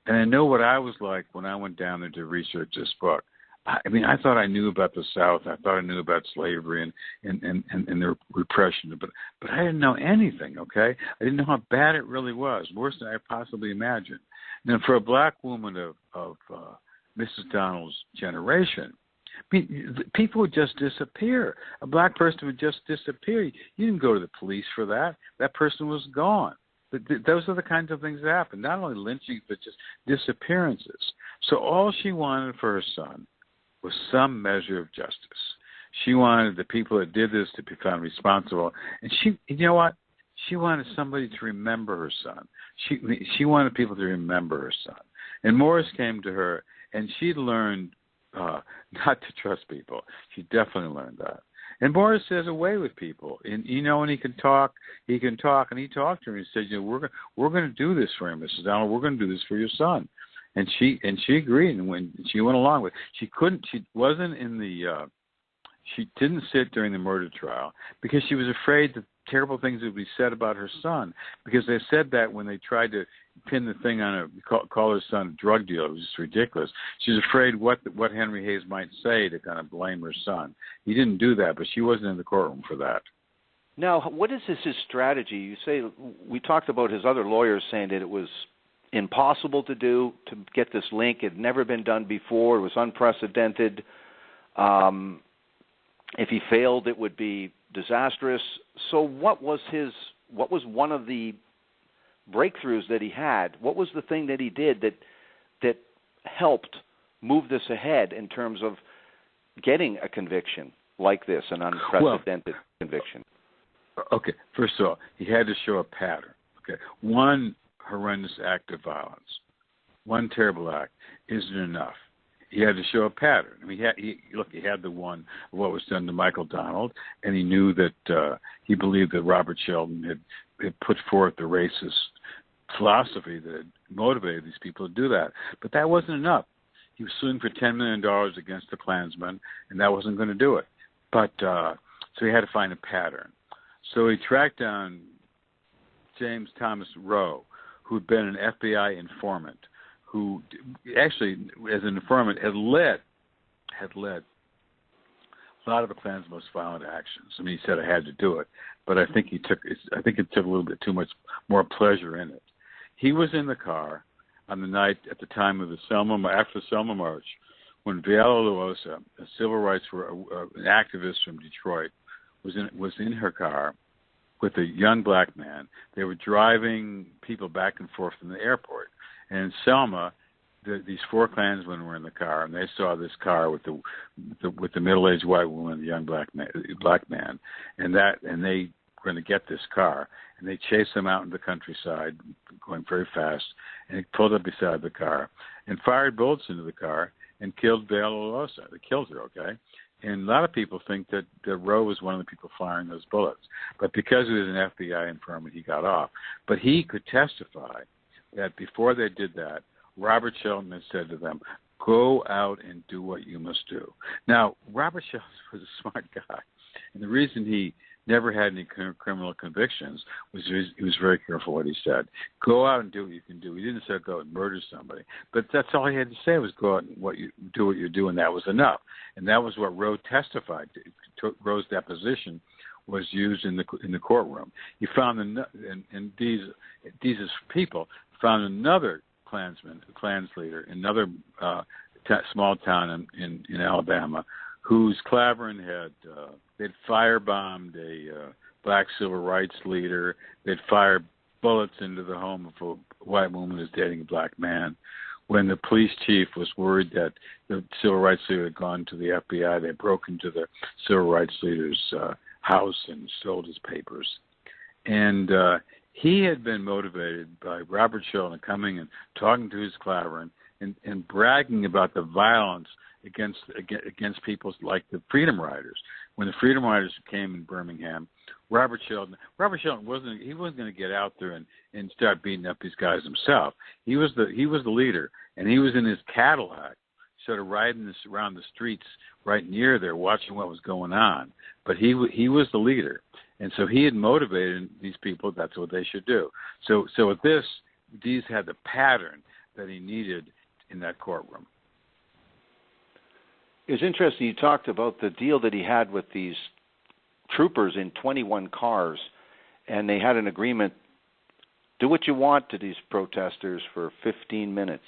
and I know what I was like when I went down there to research this book. I mean, I thought I knew about the South. I thought I knew about slavery and the repression, but I didn't know anything, okay? I didn't know how bad it really was, worse than I possibly imagined. Now, for a black woman of Mrs. Donald's generation, people would just disappear. A black person would just disappear. You didn't go to the police for that. That person was gone. Those are the kinds of things that happen, not only lynching, but just disappearances. So all she wanted for her son was some measure of justice. She wanted the people that did this to be found responsible. And you know what? She wanted somebody to remember her son. She wanted people to remember her son. And Morris came to her, and she learned not to trust people. She definitely learned that. And Morris has a way with people, and when he can talk, and he talked to her and he said, we're going to do this for him, Mrs. Donald. We're going to do this for your son. And she agreed, and when she went along with it, she didn't sit during the murder trial because she was afraid that terrible things would be said about her son, because they said that when they tried to pin the thing on call her son a drug dealer. It was just ridiculous. She's afraid what Henry Hayes might say to kind of blame her son. He didn't do that, but she wasn't in the courtroom for that. Now, what is his strategy? You say, we talked about his other lawyers saying that it was impossible to do, to get this link. It had never been done before. It was unprecedented. If he failed, it would be disastrous. So what was one of the breakthroughs that he had? What was the thing that he did that helped move this ahead in terms of getting a conviction like this, an unprecedented conviction? Okay, first of all, he had to show a pattern. Okay, one horrendous act of violence. one terrible act isn't enough. He had to show a pattern. I mean, he had the one of what was done to Michael Donald, and he knew that he believed that Robert Shelton had put forth the racist philosophy that had motivated these people to do that. But that wasn't enough. He was suing for $10 million against the Klansmen, and that wasn't going to do it. But so he had to find a pattern. So he tracked down James Thomas Rowe, who had been an FBI informant, who actually, as an informant, had led a lot of the Klan's most violent actions. I mean, he said I had to do it, but I think it took a little bit too much more pleasure in it. He was in the car on the night at the time of after the Selma March, when Villalobos, a civil rights an activist from Detroit, was in her car with a young black man. They were driving people back and forth from the airport. And in Selma, these four Klansmen were in the car, and they saw this car with the middle-aged white woman and the young black man, and they were going to get this car, and they chased them out in the countryside, going very fast, and he pulled up beside the car and fired bullets into the car and killed Villalobos. They killed her, okay? And a lot of people think that Rowe was one of the people firing those bullets, but because he was an FBI informant, he got off. But he could testify that before they did that, Robert Shelton had said to them, "Go out and do what you must do." Now, Robert Shelton was a smart guy, and the reason he never had any criminal convictions was he was very careful what he said. Go out and do what you can do. He didn't say go out and murder somebody, but that's all he had to say was go out and do what you do, and that was enough. And that was what Rowe testified to. Rowe's deposition was used in the courtroom. He found and Dees' people found another Klansman, a Klans leader, another small town in Alabama, whose Klavern they'd firebombed a black civil rights leader. They'd fired bullets into the home of a white woman who was dating a black man. When the police chief was worried that the civil rights leader had gone to the FBI, they broke into the civil rights leader's house and stole his papers. And he had been motivated by Robert Shelton coming and talking to his Klavern and bragging about the violence against people like the Freedom Riders. When the Freedom Riders came in Birmingham, Robert Shelton wasn't going to get out there and start beating up these guys himself. He was the leader, and he was in his Cadillac, sort of riding around the streets right near there, watching what was going on. But he was the leader, and so he had motivated these people. That's what they should do. So with this, Dees had the pattern that he needed in that courtroom. It's interesting you talked about the deal that he had with these troopers in 21 cars, and they had an agreement, do what you want to these protesters for 15 minutes.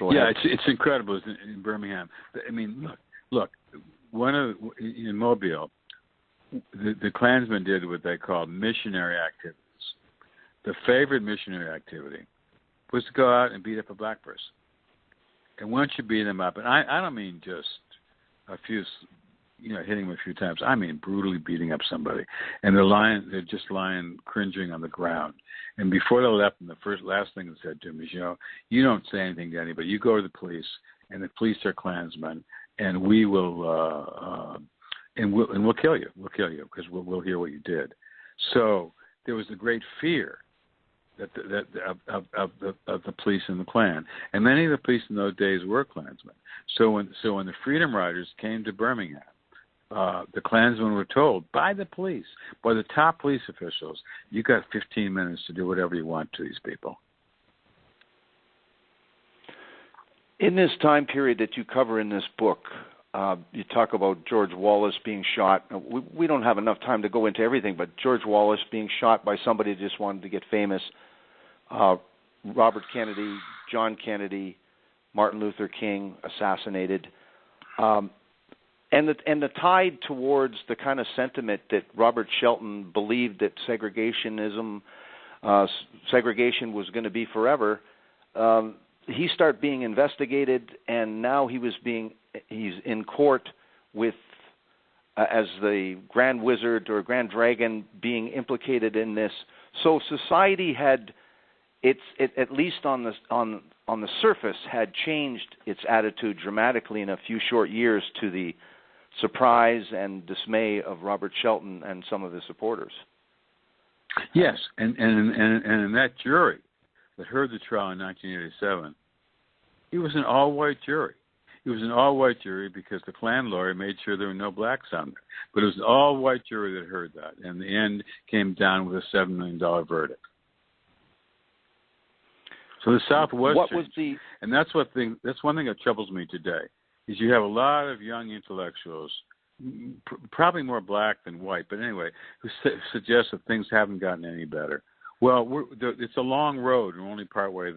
Go ahead. It's incredible in Birmingham. I mean, look, in Mobile, the Klansmen did what they called missionary activities. The favorite missionary activity was to go out and beat up a black person. And once you beat them up, and I don't mean just a few, hitting them a few times. I mean brutally beating up somebody, and they're just lying, cringing on the ground. And before they left, and last thing they said to him is, you don't say anything to anybody. You go to the police, and the police are Klansmen, and we will, and we'll kill you. We'll kill you because we'll hear what you did. So there was a great fear of the police and the Klan, and many of the police in those days were Klansmen. So when the Freedom Riders came to Birmingham, the Klansmen were told by the police, by the top police officials, you got 15 minutes to do whatever you want to these people. In this time period that you cover in this book, you talk about George Wallace being shot. We don't have enough time to go into everything, but George Wallace being shot by somebody who just wanted to get famous, Robert Kennedy, John Kennedy, Martin Luther King assassinated, and the tide towards the kind of sentiment that Robert Shelton believed that segregation was going to be forever. He started being investigated, and now he's in court with as the Grand Wizard or Grand Dragon being implicated in this. So society had it at least on the surface had changed its attitude dramatically in a few short years, to the surprise and dismay of Robert Shelton and some of his supporters. Yes, and in that jury that heard the trial in 1987, it was an all-white jury. It was an all-white jury because the Klan lawyer made sure there were no blacks on there. But it was an all-white jury that heard that, and the end came down with a $7 million verdict. So the South was changed. And that's one thing that troubles me today, is you have a lot of young intellectuals, probably more black than white, but anyway, who suggest that things haven't gotten any better. Well, it's a long road. We're only partway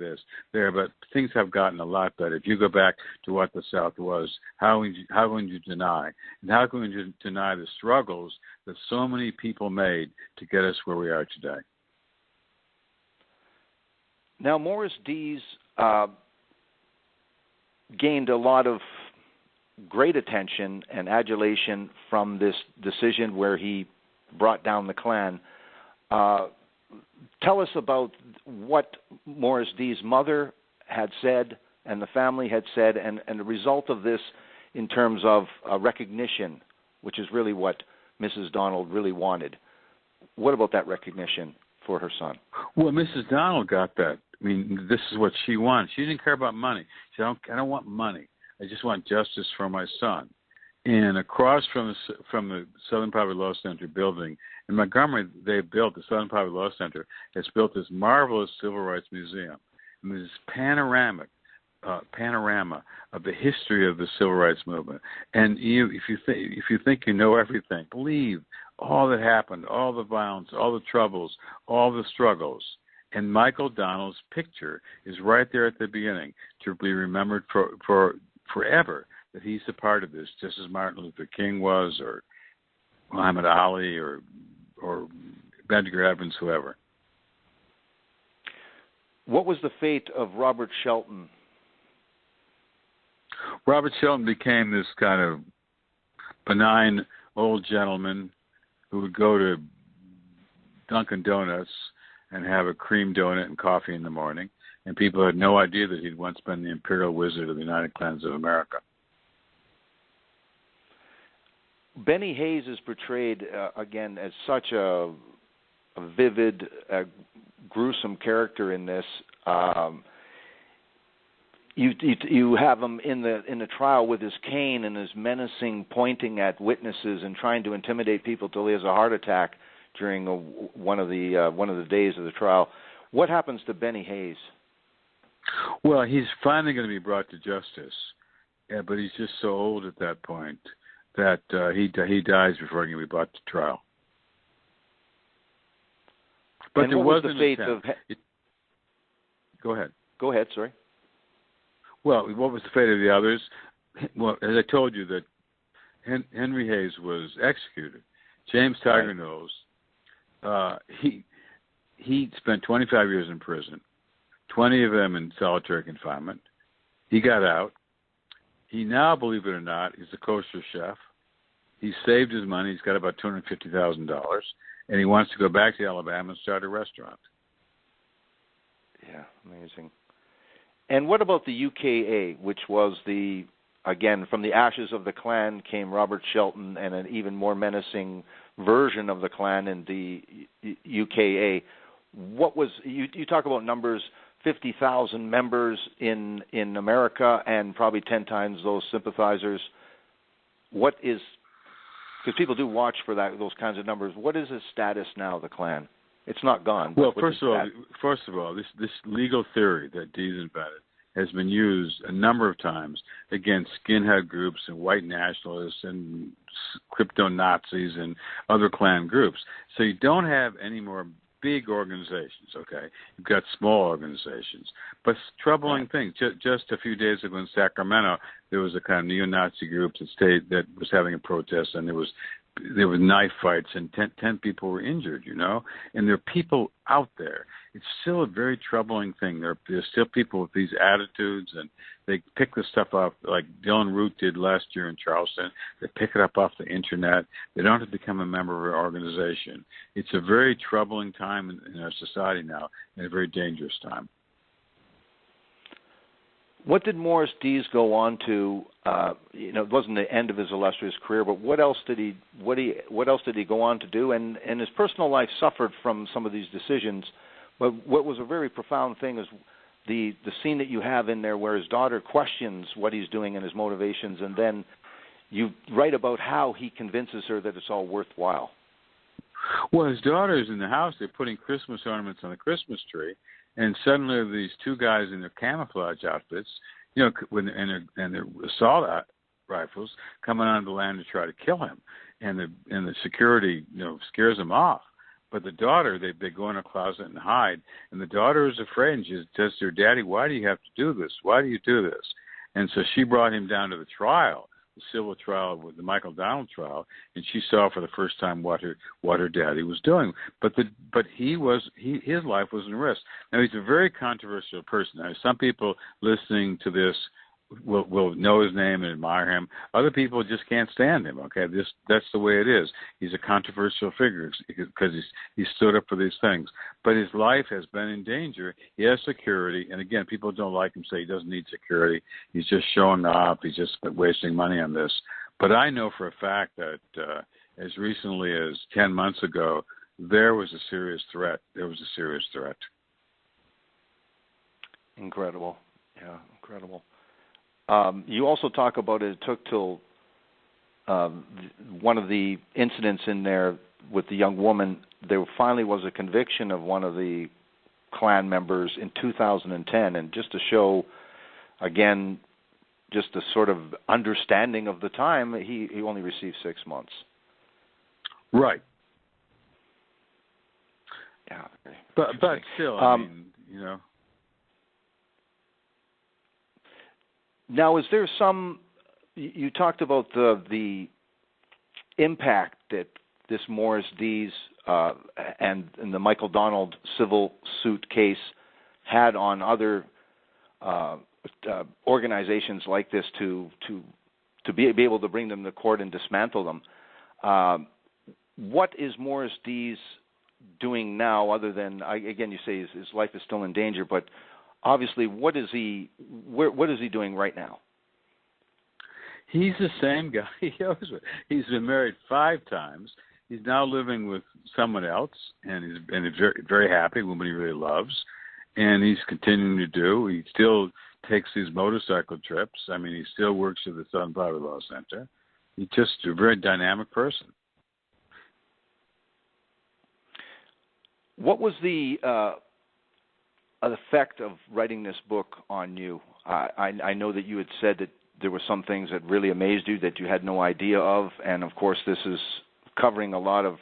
there, but things have gotten a lot better. If you go back to what the South was, how can you deny? And how can you deny the struggles that so many people made to get us where we are today? Now, Morris Dees gained a lot of great attention and adulation from this decision where he brought down the Klan. Tell us about what Morris Dees' mother had said and the family had said, and the result of this in terms of recognition, which is really what Mrs. Donald really wanted. What about that recognition for her son? Well, Mrs. Donald got that. I mean, this is what she wanted. She didn't care about money. She said, I don't want money. I just want justice for my son. And across from the Southern Poverty Law Center building in Montgomery, the Southern Poverty Law Center has built this marvelous civil rights museum. And there's this panorama of the history of the civil rights movement. And if you think you know everything, believe all that happened, all the violence, all the troubles, all the struggles. And Michael Donald's picture is right there at the beginning to be remembered for forever, that he's a part of this, just as Martin Luther King was, or Muhammad Ali, or Edgar Evans, whoever. What was the fate of Robert Shelton? Robert Shelton became this kind of benign old gentleman who would go to Dunkin' Donuts and have a cream donut and coffee in the morning, and people had no idea that he'd once been the Imperial Wizard of the United Klans of America. Benny Hayes is portrayed, again, as such a vivid, gruesome character in this. You have him in the trial with his cane and his menacing, pointing at witnesses and trying to intimidate people till he has a heart attack during one of the days of the trial. What happens to Benny Hayes? Well, he's finally going to be brought to justice, but he's just so old at that point that he dies before he can be brought to trial. But and there what was an the fate attempt. Go ahead. Go ahead, sorry. Well, what was the fate of the others? Well, as I told you, that Henry Hayes was executed. James Tiger Knowles, he spent 25 years in prison, 20 of them in solitary confinement. He got out. He now, believe it or not, is a kosher chef. He saved his money. He's got about $250,000, and he wants to go back to Alabama and start a restaurant. Yeah, amazing. And what about the UKA, which was again, from the ashes of the Klan came Robert Shelton and an even more menacing version of the Klan in the UKA. What was, you talk about numbers, 50,000 members in America and probably 10 times those sympathizers. What is, because people do watch for those kinds of numbers, what is the status now, the Klan? It's not gone. Well, first of all, this legal theory that Dees invented has been used a number of times against skinhead groups and white nationalists and crypto-Nazis and other Klan groups. So you don't have any more big organizations, okay? You've got small organizations. But troubling things. Just a few days ago in Sacramento, there was a kind of neo-Nazi group that was having a protest, and there was there were knife fights and 10 people were injured, and there are people out there. It's still a very troubling thing. There's still people with these attitudes, and they pick the stuff up like Dylan Root did last year in Charleston. They pick it up off the internet. They don't have to become a member of our organization. It's a very troubling time in our society now, and a very dangerous time. What did Morris Dees go on to? It wasn't the end of his illustrious career, but what else did he go on to do? And his personal life suffered from some of these decisions. But what was a very profound thing is the scene that you have in there where his daughter questions what he's doing and his motivations, and then you write about how he convinces her that it's all worthwhile. Well, his daughter is in the house. They're putting Christmas ornaments on the Christmas tree. And suddenly these two guys in their camouflage outfits, and their assault rifles coming onto the land to try to kill him. And the security, scares them off. But the daughter, they go in a closet and hide. And the daughter is afraid, and she says to her, "Daddy, why do you have to do this? Why do you do this?" And so she brought him down to the trial, the civil trial, with the Michael Donald trial, and she saw for the first time what her daddy was doing. But his life was in risk. Now, he's a very controversial person. Now, some people listening to this will know his name and admire him. Other people just can't stand him. Okay, that's the way it is. He's a controversial figure because he stood up for these things. But his life has been in danger. He has security, and again, people don't like him. Say he doesn't need security. He's just showing off. He's just wasting money on this. But I know for a fact that as recently as 10 months ago, there was a serious threat. Incredible. Yeah, incredible. You also talk about it took till one of the incidents in there with the young woman, there finally was a conviction of one of the Klan members in 2010. And just to show, again, just a sort of understanding of the time, he only received 6 months. Right. Yeah. But still, I mean, Now, is there you talked about the impact that this Morris Dees and the Michael Donald civil suit case had on other organizations like this to be able to bring them to court and dismantle them. What is Morris Dees doing now other than, again, you say his life is still in danger, but obviously, what is he doing right now? He's the same guy. He's been married 5 times. He's now living with someone else, and he's very, very happy, woman he really loves, and he's continuing to do. He still takes these motorcycle trips. I mean, he still works at the Southern Poverty Law Center. He's just a very dynamic person. What was the effect of writing this book on you? I know that you had said that there were some things that really amazed you that you had no idea of, and of course this is covering a lot of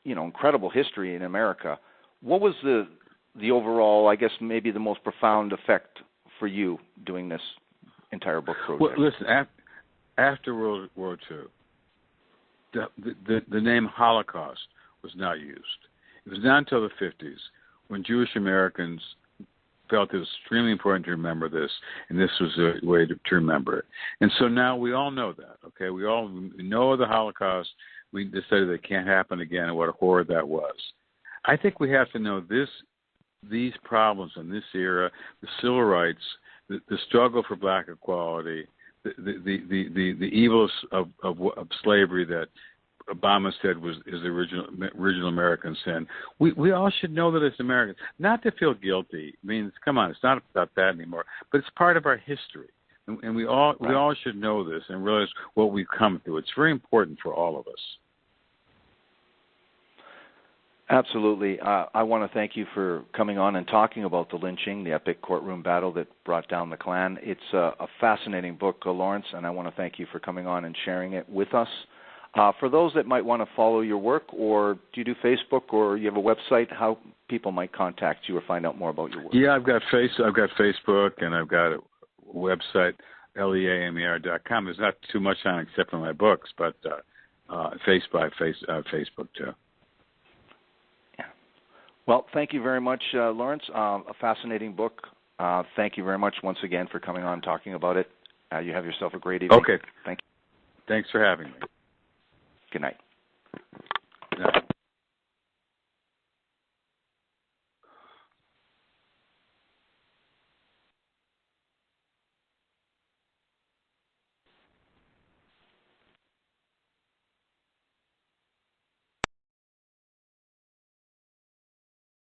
incredible history in America. What was the overall, I guess maybe the most profound effect for you doing this entire book project? Well, listen, after World War II, the name Holocaust was not used. It was not until the 50s when Jewish Americans felt it was extremely important to remember this, and this was a way to remember it. And so now we all know that, okay? We all know the Holocaust. We decided it can't happen again, and what a horror that was. I think we have to know these problems in this era, the civil rights, the struggle for black equality, the evils of slavery that Obama said is the original American sin. We all should know that as Americans, not to feel guilty. I mean, come on, it's not about that anymore. But it's part of our history, and we all should know this and realize what we've come through. It's very important for all of us. Absolutely. I want to thank you for coming on and talking about the lynching, the epic courtroom battle that brought down the Klan. It's a fascinating book, Lawrence, and I want to thank you for coming on and sharing it with us. For those that might want to follow your work, or do you do Facebook, or you have a website, how people might contact you or find out more about your work? Yeah, I've got Facebook, and I've got a website, leamer.com. There's not too much on it except for my books, but Facebook too. Yeah. Well, thank you very much, Laurence. A fascinating book. Thank you very much once again for coming on and talking about it. You have yourself a great evening. Okay. Thank you. Thanks for having me. Good night.